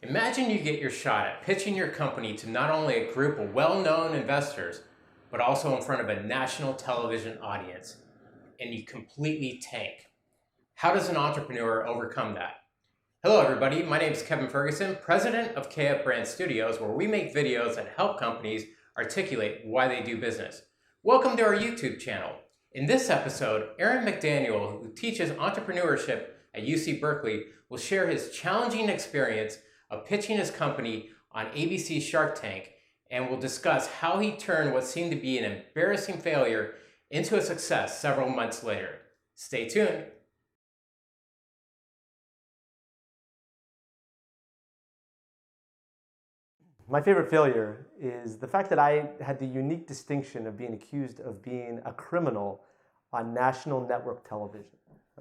Imagine you get your shot at pitching your company to not only a group of well-known investors, but also in front of a national television audience, and you completely tank. How does an entrepreneur overcome that? Hello everybody, my name is Kevin Ferguson, president of KF Brand Studios, where we make videos that help companies articulate why they do business. Welcome to our YouTube channel. In this episode, Aaron McDaniel, who teaches entrepreneurship at UC Berkeley, will share his challenging experience of pitching his company on ABC's Shark Tank, and will discuss how he turned what seemed to be an embarrassing failure into a success several months later. Stay tuned. My favorite failure is the fact that I had the unique distinction of being accused of being a criminal on national network television.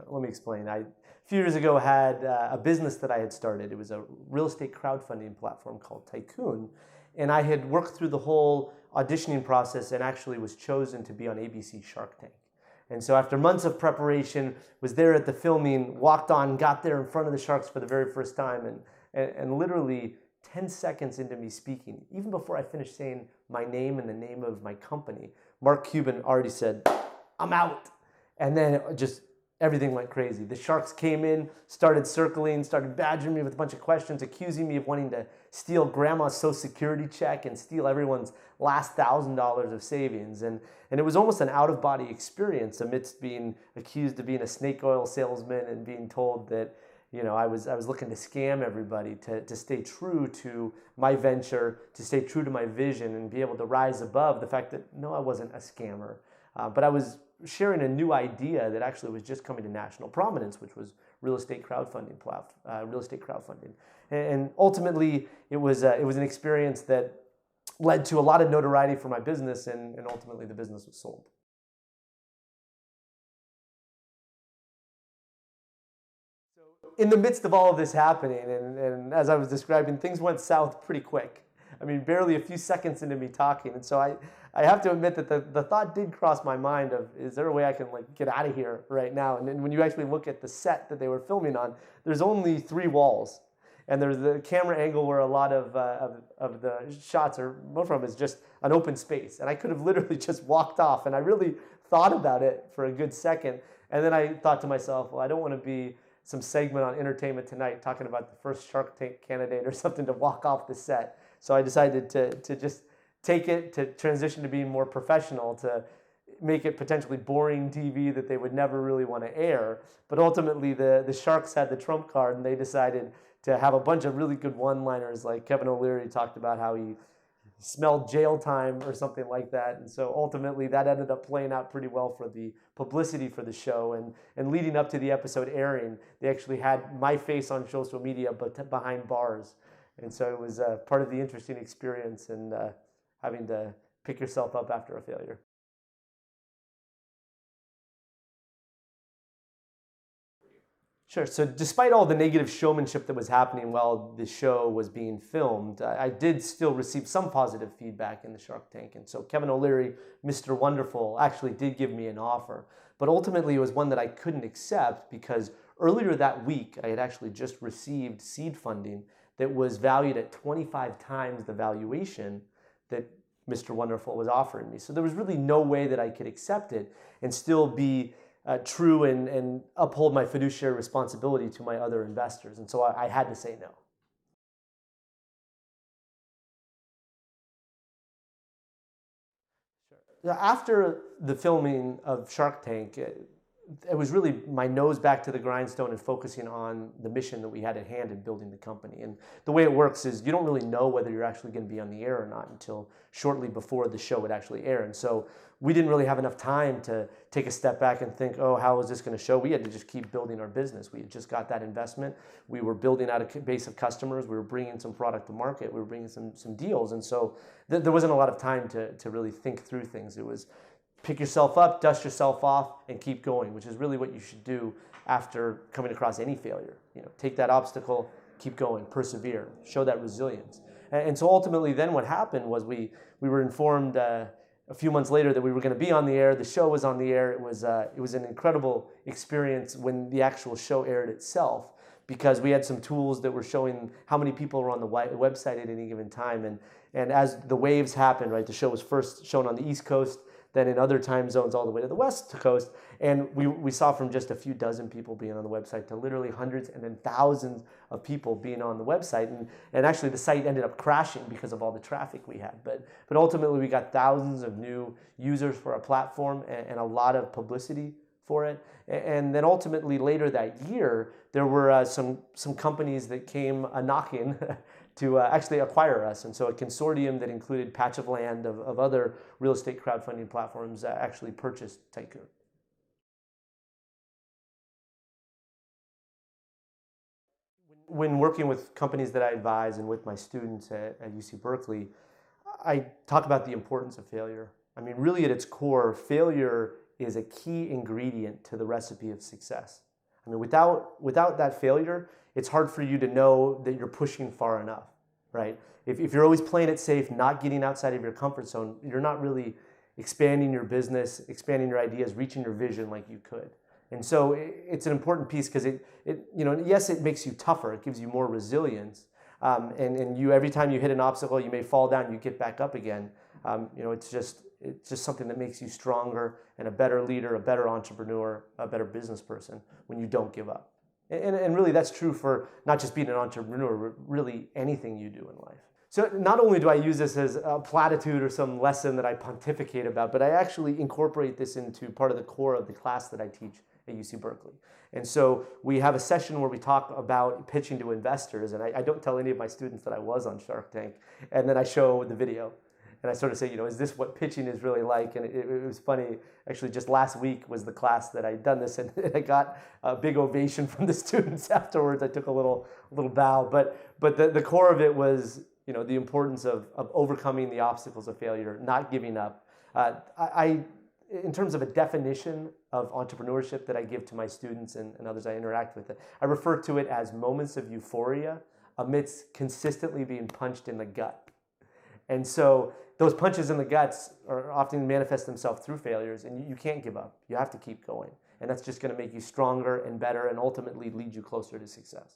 Let me explain. A few years ago had a business that I had started. It was a real estate crowdfunding platform called Tycoon, and I had worked through the whole auditioning process and actually was chosen to be on ABC Shark Tank. And so after months of preparation, was there at the filming, walked on, got there in front of the sharks for the very first time, and literally 10 seconds into me speaking, even before I finished saying my name and the name of my company, Mark Cuban already said, "I'm out." And then everything went crazy. The sharks came in, started circling, started badgering me with a bunch of questions, accusing me of wanting to steal grandma's Social Security check and steal everyone's last $1,000 of savings. And it was almost an out-of-body experience amidst being accused of being a snake oil salesman and being told that, you know, I was looking to scam everybody, to stay true to my venture, to stay true to my vision and be able to rise above the fact that, no, I wasn't a scammer. But I was sharing a new idea that actually was just coming to national prominence, which was real estate crowdfunding. And ultimately, it was an experience that led to a lot of notoriety for my business, and ultimately the business was sold. In the midst of all of this happening, and as I was describing, things went south pretty quick. I mean, barely a few seconds into me talking. And so I have to admit that the thought did cross my mind of, is there a way I can get out of here right now? And then when you actually look at the set that they were filming on, there's only 3 walls. And there's the camera angle where a lot of the shots are, most of them is just an open space. And I could have literally just walked off. And I really thought about it for a good second. And then I thought to myself, well, I don't want to be some segment on Entertainment Tonight talking about the first Shark Tank candidate or something to walk off the set. So I decided to just take it, to transition to being more professional, to make it potentially boring TV that they would never really want to air. But ultimately the Sharks had the trump card, and they decided to have a bunch of really good one-liners, like Kevin O'Leary talked about how he smelled jail time or something like that. And so ultimately that ended up playing out pretty well for the publicity for the show. And leading up to the episode airing, they actually had my face on social media, but behind bars. And so it was part of the interesting experience and having to pick yourself up after a failure. Sure. So despite all the negative showmanship that was happening while the show was being filmed, I did still receive some positive feedback in the Shark Tank. And so Kevin O'Leary, Mr. Wonderful, actually did give me an offer. But ultimately it was one that I couldn't accept because earlier that week I had actually just received seed funding that was valued at 25 times the valuation that Mr. Wonderful was offering me. So there was really no way that I could accept it and still be true and uphold my fiduciary responsibility to my other investors. And so I had to say no. Sure. After the filming of Shark Tank, it was really my nose back to the grindstone and focusing on the mission that we had at hand in building the company. And the way it works is you don't really know whether you're actually going to be on the air or not until shortly before the show would actually air. And so we didn't really have enough time to take a step back and think, oh, how is this going to show? We had to just keep building our business. We had just got that investment. We were building out a base of customers. We were bringing some product to market. We were bringing some deals. And so there wasn't a lot of time to really think through things. It was pick yourself up, dust yourself off, and keep going, which is really what you should do after coming across any failure. You know, take that obstacle, keep going, persevere, show that resilience. And so ultimately then what happened was we were informed a few months later that we were going to be on the air. The show was on the air. It was an incredible experience when the actual show aired itself. because we had some tools that were showing how many people were on the website at any given time. And as the waves happened, right, the show was first shown on the East Coast, then in other time zones all the way to the West Coast. And we saw from just a few dozen people being on the website to literally hundreds and then thousands of people being on the website. And actually the site ended up crashing because of all the traffic we had. But ultimately we got thousands of new users for our platform and a lot of publicity for it. And then ultimately later that year, there were some companies that came knocking to actually acquire us. And so a consortium that included Patch of Land of other real estate crowdfunding platforms actually purchased Tycoon. When working with companies that I advise and with my students at UC Berkeley, I talk about the importance of failure. I mean, really at its core, failure is a key ingredient to the recipe of success. I mean, without that failure, it's hard for you to know that you're pushing far enough, right? If you're always playing it safe, not getting outside of your comfort zone, you're not really expanding your business, expanding your ideas, reaching your vision like you could. And so it's an important piece because yes, it makes you tougher. It gives you more resilience. And you, every time you hit an obstacle, you may fall down, you get back up again. It's just something that makes you stronger and a better leader, a better entrepreneur, a better business person when you don't give up. And really that's true for not just being an entrepreneur, but really anything you do in life. So not only do I use this as a platitude or some lesson that I pontificate about, but I actually incorporate this into part of the core of the class that I teach at UC Berkeley. And so we have a session where we talk about pitching to investors, and I don't tell any of my students that I was on Shark Tank, and then I show the video. And I sort of say, is this what pitching is really like? And it was funny, actually just last week was the class that I'd done this, and I got a big ovation from the students afterwards. I took a little bow, but the core of it was, the importance of overcoming the obstacles of failure, not giving up. In terms of a definition of entrepreneurship that I give to my students and others I interact with, I refer to it as moments of euphoria amidst consistently being punched in the gut. And so those punches in the guts are often manifest themselves through failures, and you can't give up. You have to keep going. And that's just going to make you stronger and better and ultimately lead you closer to success.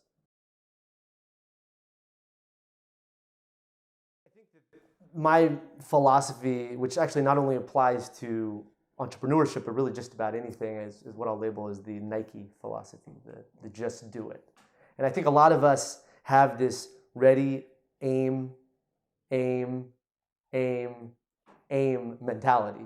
I think that my philosophy, which actually not only applies to entrepreneurship, but really just about anything, is what I'll label as the Nike philosophy, the just do it. And I think a lot of us have this ready, aim mentality.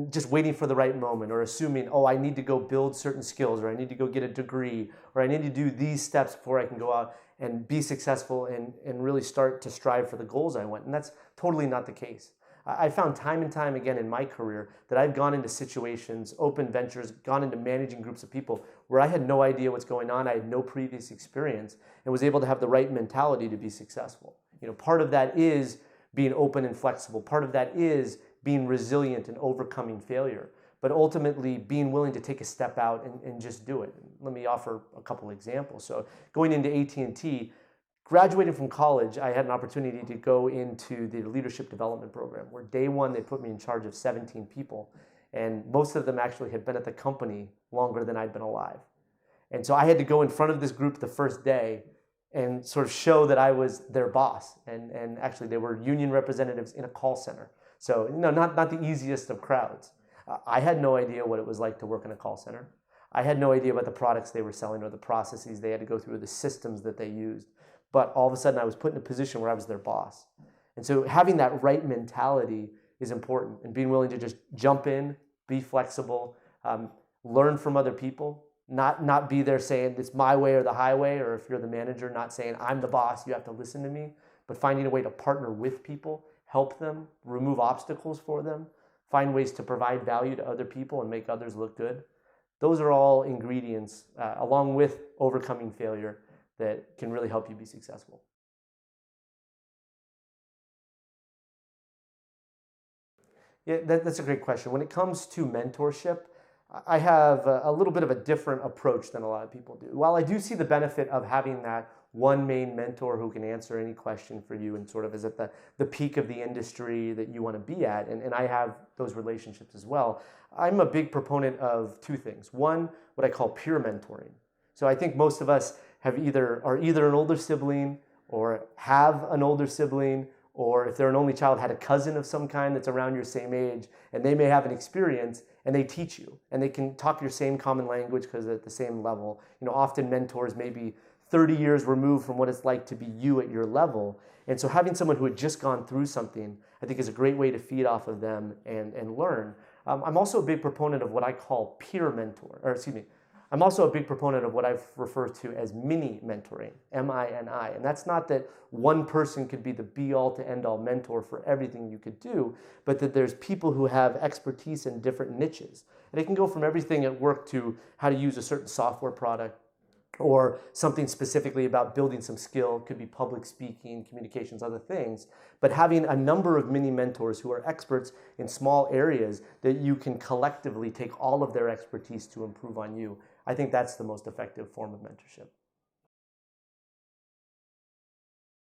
Just waiting for the right moment, or assuming, I need to go build certain skills, or I need to go get a degree, or I need to do these steps before I can go out and be successful and really start to strive for the goals I want. And that's totally not the case. I found time and time again in my career that I've gone into situations, open ventures, gone into managing groups of people where I had no idea what's going on. I had no previous experience and was able to have the right mentality to be successful. Part of that is being open and flexible. Part of that is being resilient and overcoming failure, but ultimately being willing to take a step out and just do it. Let me offer a couple examples. So going into AT&T, graduating from college, I had an opportunity to go into the leadership development program, where day one they put me in charge of 17 people, and most of them actually had been at the company longer than I'd been alive. And so I had to go in front of this group the first day and sort of show that I was their boss. And actually they were union representatives in a call center. So not the easiest of crowds. I had no idea what it was like to work in a call center. I had no idea about the products they were selling or the processes they had to go through or the systems that they used. But all of a sudden I was put in a position where I was their boss. And so having that right mentality is important, and being willing to just jump in, be flexible, learn from other people, not be there saying it's my way or the highway, or if you're the manager, not saying I'm the boss, you have to listen to me, but finding a way to partner with people, help them, remove obstacles for them, find ways to provide value to other people and make others look good. Those are all ingredients, along with overcoming failure, that can really help you be successful. Yeah, that's a great question. When it comes to mentorship, I have a little bit of a different approach than a lot of people do. While I do see the benefit of having that one main mentor who can answer any question for you and sort of is at the peak of the industry that you want to be at, and I have those relationships as well, I'm a big proponent of two things. One, what I call peer mentoring. So I think most of us are either an older sibling or have an older sibling, or if they're an only child, had a cousin of some kind that's around your same age, and they may have an experience and they teach you and they can talk your same common language because they're at the same level. Often mentors may be 30 years removed from what it's like to be you at your level. And so having someone who had just gone through something, I think, is a great way to feed off of them and learn. I'm also a big proponent of what I call peer mentor, I'm also a big proponent of what I've referred to as mini mentoring, M-I-N-I. And that's not that one person could be the be-all to end-all mentor for everything you could do, but that there's people who have expertise in different niches. And it can go from everything at work to how to use a certain software product, or something specifically about building some skill, could be public speaking, communications, other things. But having a number of mini mentors who are experts in small areas that you can collectively take all of their expertise to improve on you, I think that's the most effective form of mentorship.